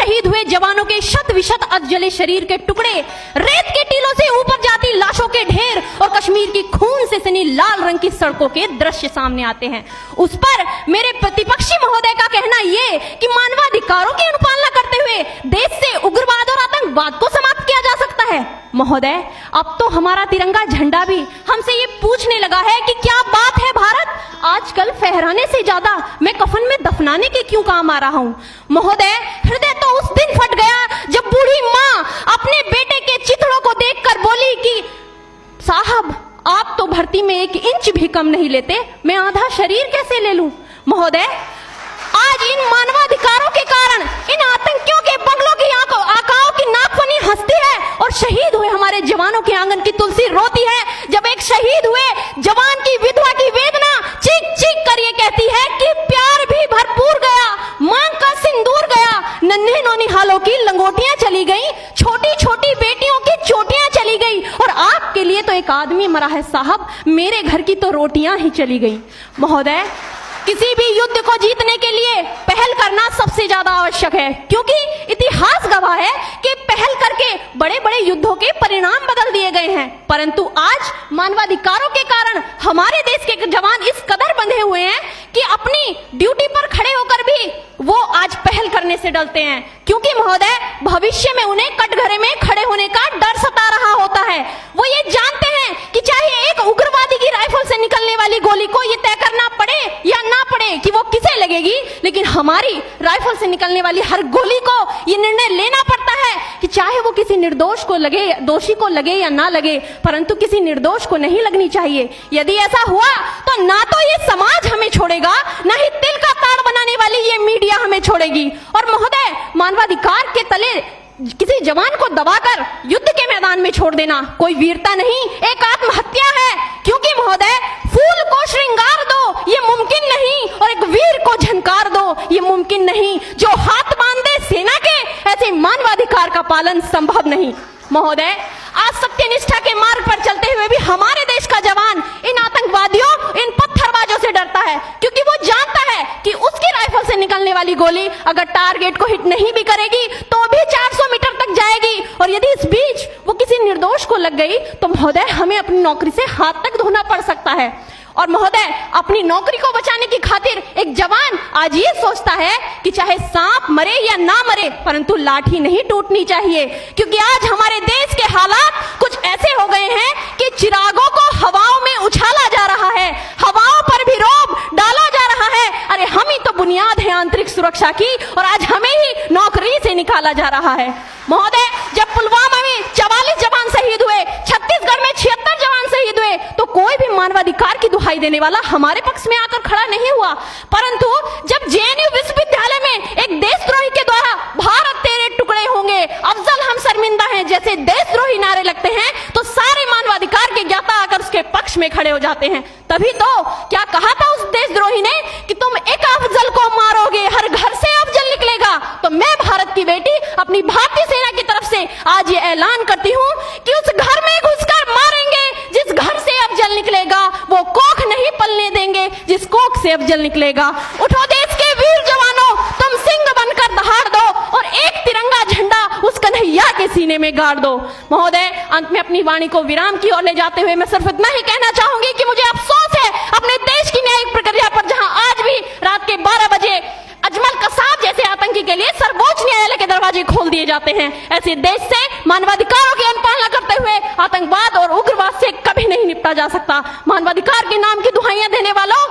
शहीद हुए जवानों के शत विशत अधजले शरीर के टुकड़े, रेत के टीलों से ऊपर जाती लाशों के ढेर और कश्मीर की खून से सनी लाल रंग की सड़कों के दृश्य सामने आते हैं। उस पर मेरे प्रतिपक्षी महोदय का कहना ये कि मानवाधिकारों की अनुपालना करते हुए देश से उग्रवाद और आतंकवाद को समाप्त किया जा सकता है। महोदय, अब तो हमारा तिरंगा झंडा भी हमसे ये पूछने लगा है कि क्या बात है भारत, आजकल फहराने से ज्यादा मैं कफन में दफनाने के क्यों काम आ रहा हूँ। महोदय, हृदय तो उस दिन फट गया जब बूढ़ी माँ अपने बेटे के चिथड़ों को देखकर बोली कि साहब, आप तो भर्ती में 1 इंच भी कम नहीं लेते, मैं आधा शरीर कैसे ले लूं। महोदय, आज इन मानवाधिकारों के कारण इन आतंकियों के बंगलों की आकाओं की नाकफनी हंसती है और शहीद हुए हमारे जवानों के आंगन की तुलसी रोती है। जब एक शहीद हुए जवान की विधवा की वेदना चीख चीख कर ये कहती है कि प्यार भी भरपूर गया, मांग का सिंदूर गया, नन्हे नौनिहालों की लंगोटियां चली गई, छोटी छोटी बेटियों की चोटियां चली गई और आपके लिए तो एक आदमी मरा है साहब, मेरे घर की तो रोटियां ही चली गई। महोदय, किसी भी युद्ध को जीतने के लिए पहल करना सबसे ज्यादा आवश्यक है, क्योंकि इतिहास गवाह है कि पहल करके बड़े बड़े युद्धों के परिणाम बदल दिए गए हैं। परंतु आज मानवाधिकारों के कारण हमारे देश के जवान इस कदर बंधे हुए हैं कि अपनी ड्यूटी पर खड़े होकर भी वो आज पहल करने से डरते हैं, क्योंकि महोदय भविष्य में उन्हें कटघरे में खड़े होने का डर सता रहा होता है। वो ये जानते हैं कि चाहे एक उग्रवादी की राइफल से निकलने वाली गोली को ये तय करना पड़े या ना पड़े कि वो किसे लगेगी, लेकिन हमारी राइफल से निकलने वाली हर गोली को ये निर्णय लेना पड़ता है कि चाहे वो किसी निर्दोष को लगे, दोषी को लगे या ना लगे, परंतु किसी निर्दोष को नहीं लगनी चाहिए। यदि ऐसा हुआ तो ना तो ये समाज हमें छोड़ेगा, ना ही तिल का ताड़ बनाने वाली ये मीडिया हमें छोड़ेगी। और महोदय, मानवाधिकार के तले किसी जवान को दबाकर युद्ध के मैदान में छोड़ देना कोई वीरता नहीं, एक आत्महत्या है। क्योंकि महोदय, फूल को श्रृंगार दो ये मुमकिन नहीं और एक वीर को झंकार दो ये मुमकिन नहीं। जो हाथ बांध दे सेना के, ऐसे मानवाधिकार का पालन संभव नहीं। महोदय, आज सत्यनिष्ठा के मार्ग पर चलते हुए भी हमारे देश का जवान इन आतंकवादियों, इन पत्थरबाजों से डरता है, क्योंकि वो जानता है कि उसकी राइफल से निकलने वाली गोली अगर टारगेट को हिट नहीं भी करेगी तो भी 400 मीटर तक जाएगी, और यदि इस बीच वो किसी निर्दोष को लग गई तो महोदय हमें अपनी नौकरी से हाथ तक धोना पड़ सकता है। और महोदय, अपनी नौकरी को बचाने की खातिर एक जवान आज ये सोचता है कि चाहे सांप मरे या ना मरे, परंतु लाठी नहीं टूटनी चाहिए, क्योंकि आज हमारे देश के हालात कुछ ऐसे हो गए हैं कि चिरागों को हवाओं में उछाला जा रहा है, हवाओं पर भी रोब डाला जा रहा है। अरे हम ही तो बुनियाद है आंतरिक सुरक्षा की, और आज हमें ही नौकरी से निकाला जा रहा है। महोदय, जब पुलवामा में 44 जवान शहीद हुए, छत्तीसगढ़ में 76 जवान शहीद हुए, तो कोई भी मानवाधिकार की दुहाई देने वाला हमारे पक्ष में आकर खड़ा नहीं हुआ। परंतु जब जेएनयू विश्वविद्यालय में एक देशद्रोही के द्वारा भारत तेरे टुकड़े होंगे, अफजल हम शर्मिंदा हैं जैसे देशद्रोही नारे लगते हैं, तो सारे मानवाधिकार के ज्ञाता आकर उसके पक्ष में खड़े हो जाते हैं। तभी तो क्या कहा था उस देशद्रोही ने कि तुम एक अफजल को मारोगे, हर घर से अफजल निकलेगा। तो मैं भारत की बेटी अपनी भारतीय सेना की तरफ से आज ये ऐलान करती हूँ कि उस घर में घुसकर मारेंगे जिस घर से अफजल निकलेगा, वो कोख नहीं पलने देंगे जिस कोख से अफजल निकलेगा। उठो देश के वीर जवानों, तुम सिंह बनकर दहाड़ दो और एक तिरंगा झंडा उस कन्हैया के सीने में गाड़ दो। महोदय, अंत में अपनी वाणी को विराम की ओर ले जाते हुए मैं सिर्फ इतना ही कहना चाहूंगी कि मुझे अफसोस है अपने देश की न्यायिक प्रक्रिया पर, जहां आज भी रात के 12 बजे अजमल कसाब जैसे आतंकी के लिए सर्वोच्च न्यायालय के दरवाजे खोल दिए जाते हैं। ऐसे देश से मानवाधिकारों की अनुपालना करते हुए आतंकवाद और उग्रवाद से कभी नहीं निपटा जा सकता। मानवाधिकार के नाम की दुहाइयां देने वालों,